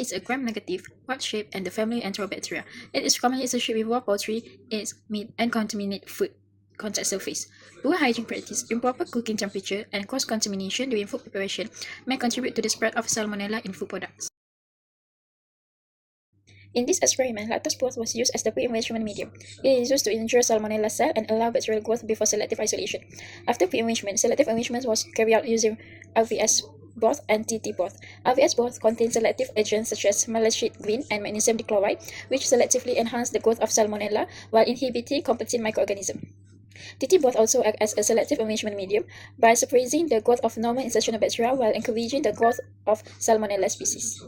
is a gram-negative, pod-shaped, and the family Enterobacteria. It is commonly associated with raw poultry, eggs, meat, and contaminated food contact surface. Poor hygiene practice, improper cooking temperature, and cross-contamination during food preparation may contribute to the spread of salmonella in food products. In this experiment, lactose broth was used as the pre-enrichment medium. It is used to ensure salmonella cell and allow bacterial growth before selective isolation. After pre-enrichment, selective enrichment was carried out using RVS broth and TT broth. RVS broth contains selective agents such as malachite green and magnesium dichloride, which selectively enhance the growth of salmonella while inhibiting competent microorganisms. TT broth also acts as a selective enrichment medium by suppressing the growth of normal incisional bacteria while encouraging the growth of salmonella species.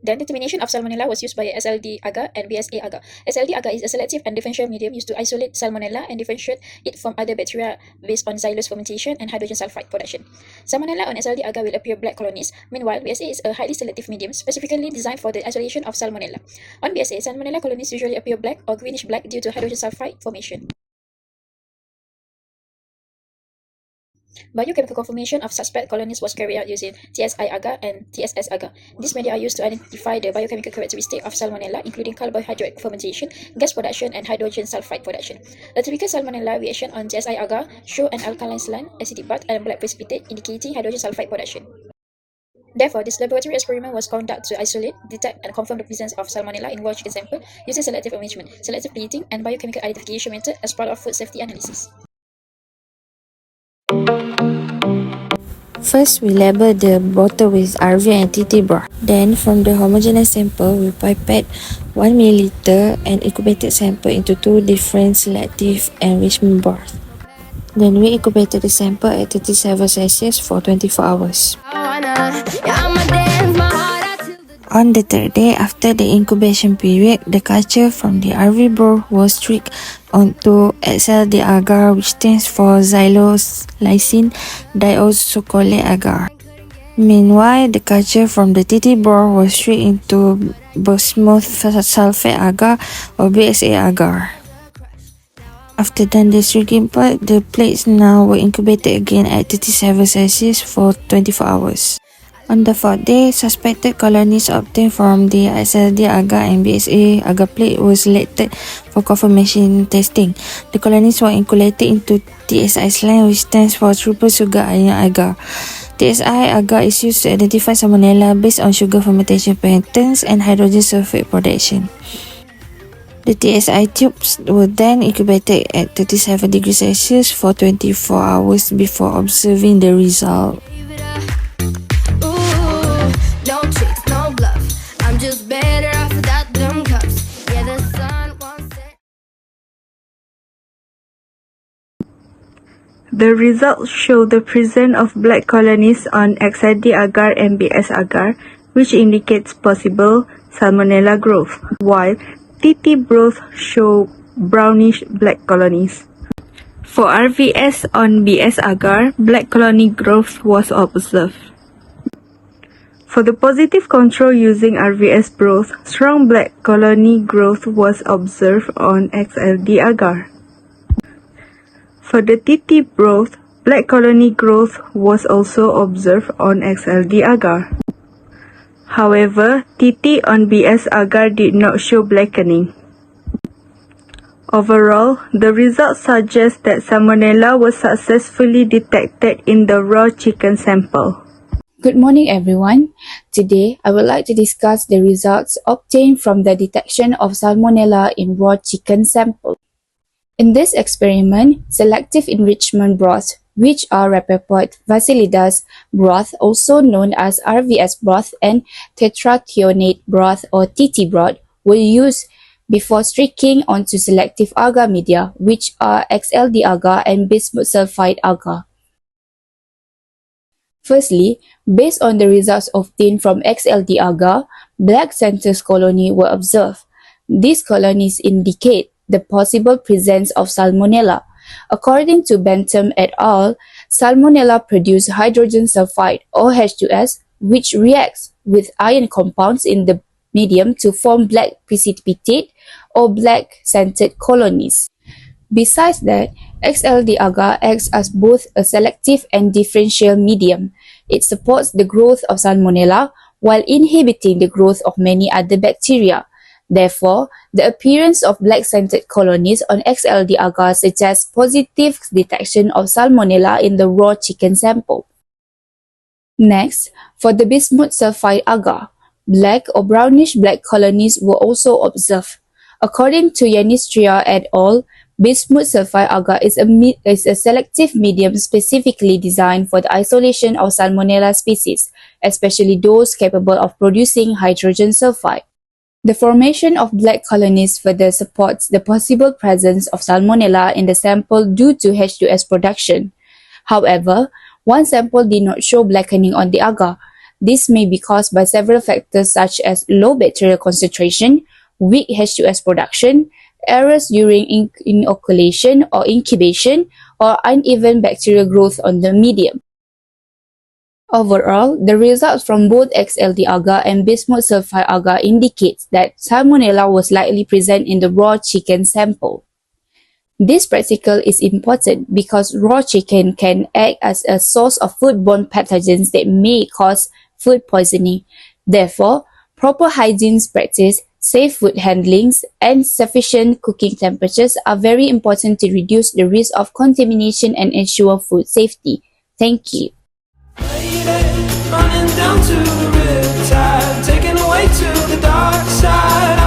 Then determination of salmonella was used by SLD agar and BSA agar. SLD agar is a selective and differential medium used to isolate salmonella and differentiate it from other bacteria based on xylose fermentation and hydrogen sulfide production. Salmonella on SLD agar will appear black colonies. Meanwhile, BSA is a highly selective medium specifically designed for the isolation of salmonella. On BSA, salmonella colonies usually appear black or greenish black due to hydrogen sulfide formation. Biochemical confirmation of suspect colonies was carried out using TSI agar and TSS agar. These media are used to identify the biochemical characteristics of salmonella, including carbohydrate fermentation, gas production, and hydrogen sulfide production. A typical salmonella reaction on TSI agar show an alkaline slime, acidic bath, and black precipitate, indicating hydrogen sulfide production. Therefore, this laboratory experiment was conducted to isolate, detect, and confirm the presence of salmonella in raw chicken sample using selective enrichment, selective plating, and biochemical identification method as part of food safety analysis. First, we label the bottle with RV and TT broth. Then, from the homogeneous sample, we pipette 1 ml and incubated sample into 2 different selective enrichment broths. Then, we incubated the sample at 37 Celsius for 24 hours. On the third day after the incubation period, the culture from the RV broth was tricked onto XLD agar, which stands for xylylysine diosocolate agar. Meanwhile, the culture from the TT broth was tricked into bismuth sulfate agar or BSA agar. After done the tricking part, the plates now were incubated again at 37 Celsius for 24 hours. On the fourth day, suspected colonies obtained from the XLD agar and BSA agar plate were selected for confirmation testing. The colonies were inoculated into TSI slime, which stands for triple sugar iron agar. TSI agar is used to identify salmonella based on sugar fermentation patterns and hydrogen sulfide production. The TSI tubes were then incubated at 37 degrees Celsius for 24 hours before observing the result. The results show the presence of black colonies on XID agar and BS agar, which indicates possible salmonella growth, while TT broth show brownish black colonies. For RVS on BS agar, black colony growth was observed. For the positive control using RVS broth, strong black colony growth was observed on XLD agar. For the TT broth, black colony growth was also observed on XLD agar. However, TT on BS agar did not show blackening. Overall, the results suggest that salmonella was successfully detected in the raw chicken sample. Good morning, everyone. Today, I would like to discuss the results obtained from the detection of salmonella in raw chicken sample. In this experiment, selective enrichment broth, which are Rappaport bacillidus broth, also known as RVS broth, and tetrathionate broth or TT broth, were used before streaking onto selective agar media, which are XLD agar and bismuth sulfide agar. Firstly, based on the results obtained from XLD agar, black centers colony were observed. These colonies indicate the possible presence of salmonella. According to Bentham et al., salmonella produce hydrogen sulfide or H2S, which reacts with iron compounds in the medium to form black precipitate or black centered colonies. Besides that, XLD agar acts as both a selective and differential medium. It supports the growth of Salmonella while inhibiting the growth of many other bacteria. Therefore, the appearance of black-scented colonies on XLD agar suggests positive detection of Salmonella in the raw chicken sample. Next, for the bismuth sulfide agar, black or brownish-black colonies were also observed. According to Yanistria et al., bismuth sulfide agar is a selective medium specifically designed for the isolation of Salmonella species, especially those capable of producing hydrogen sulfide. The formation of black colonies further supports the possible presence of Salmonella in the sample due to H2S production. However, one sample did not show blackening on the agar. This may be caused by several factors such as low bacterial concentration, weak H2S production, errors during inoculation or incubation, or uneven bacterial growth on the medium. Overall, the results from both XLD agar and bismuth sulfide agar indicates that Salmonella was likely present in the raw chicken sample. This practical is important because raw chicken can act as a source of foodborne pathogens that may cause food poisoning. Therefore, proper hygiene practice, safe food handlings, and sufficient cooking temperatures are very important to reduce the risk of contamination and ensure food safety. Thank you. Running down to the riptide, taken away to the dark side.